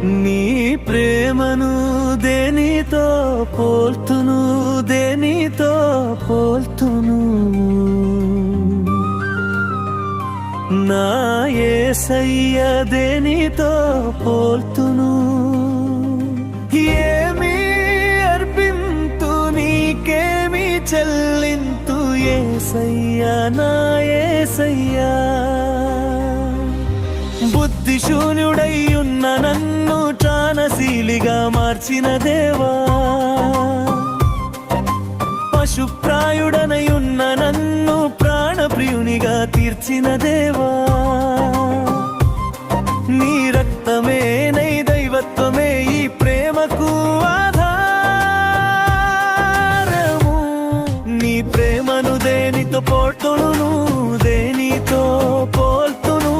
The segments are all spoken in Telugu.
నీ ప్రేమను దేనితో పోల్తును, దేనితో పోల్తును? నా యేసయ్య దేనితో పోల్తును? ఏమి అర్పింతు, నీకేమి చెల్లింతు యేసయ్యా, నా యేసయ్యా. బుద్ధిశూన్యుడై ఉన్న నన్ను జ్ఞానశీలిగా మార్చిన దేవా, పశుప్రాయుడనై ఉన్న నన్ను ప్రాణప్రియునిగా తీర్చిన దేవా. నీ రక్తమే, నై దైవత్వమే ఈ ప్రేమకు ఆధారము. నీ ప్రేమను దేనితో పోల్తును, దేనితో పోల్తును?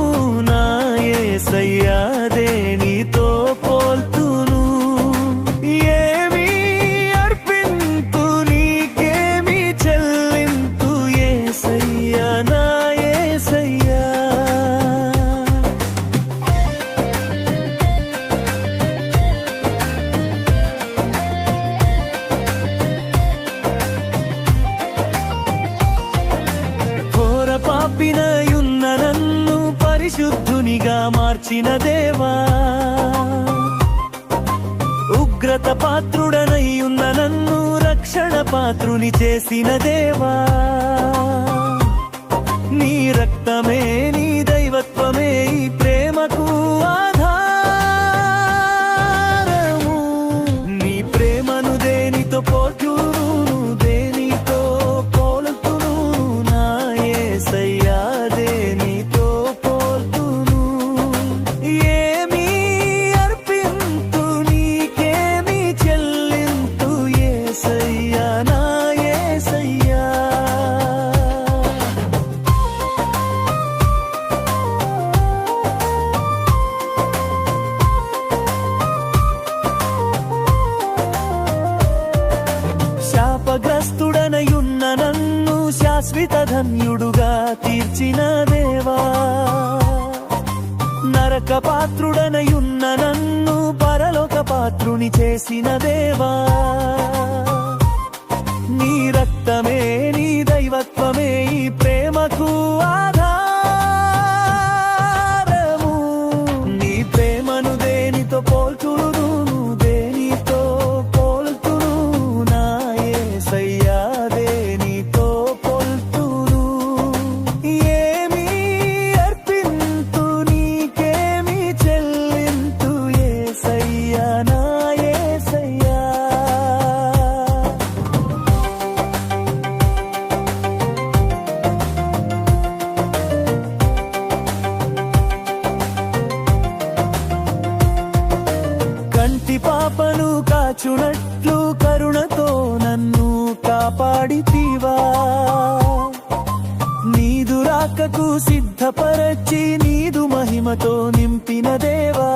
నా యేసయ్యా దేనితో పోల్తును? ఏమి అర్పింతు, నీకేమి చెల్లింతు యేసయ్యా, నా యేసయ్యా. ఘోర పాపినయున్న నన్ను పరిశుద్ధునిగా మార్చిన దేవా, ఉగ్రత పాత్రుడనయ్యున్న నన్ను రక్షణ పాత్రుని చేసిన దేవా. నీ రక్తమే, నీ దైవత్వమే ఈ ప్రేమకు ఆధారము. నీ ప్రేమను దేనితో పోల్తును, దేనితో పోల్తును? నా యేసయ్యా దేనితో పోల్తును? ఏమి అర్పింతు, నీకేమి చెల్లింతు యేసయ్యా, నా యేసయ్యా. శాపగ్రస్తుడనయున్న నన్ను శాశ్వత ధన్యుడుగా తీర్చిన దేవా, నరక పాత్రుడనయున్న నన్ను పరలోక పాత్రుని చేసిన దేవా. నీ రక్తమే, నీ దైవత్వమే ఈ ప్రేమకు ఆధారము. నీ ప్రేమను దేనితో పోల్చును, దేనితో పోల్తును? నా యేసయ్యా దేనితో పోల్తును? ఏమి అర్పింతు, నీకేమి చెల్లింతు యేసయ్యా, నా యేసయ్యా. కంటి పాపను కాచునట్లు కరుణతో నన్ను కాపాడితివా. నీదు రాకకు సిద్ధపరచి నీదు మహిమతో నింపిన దేవా.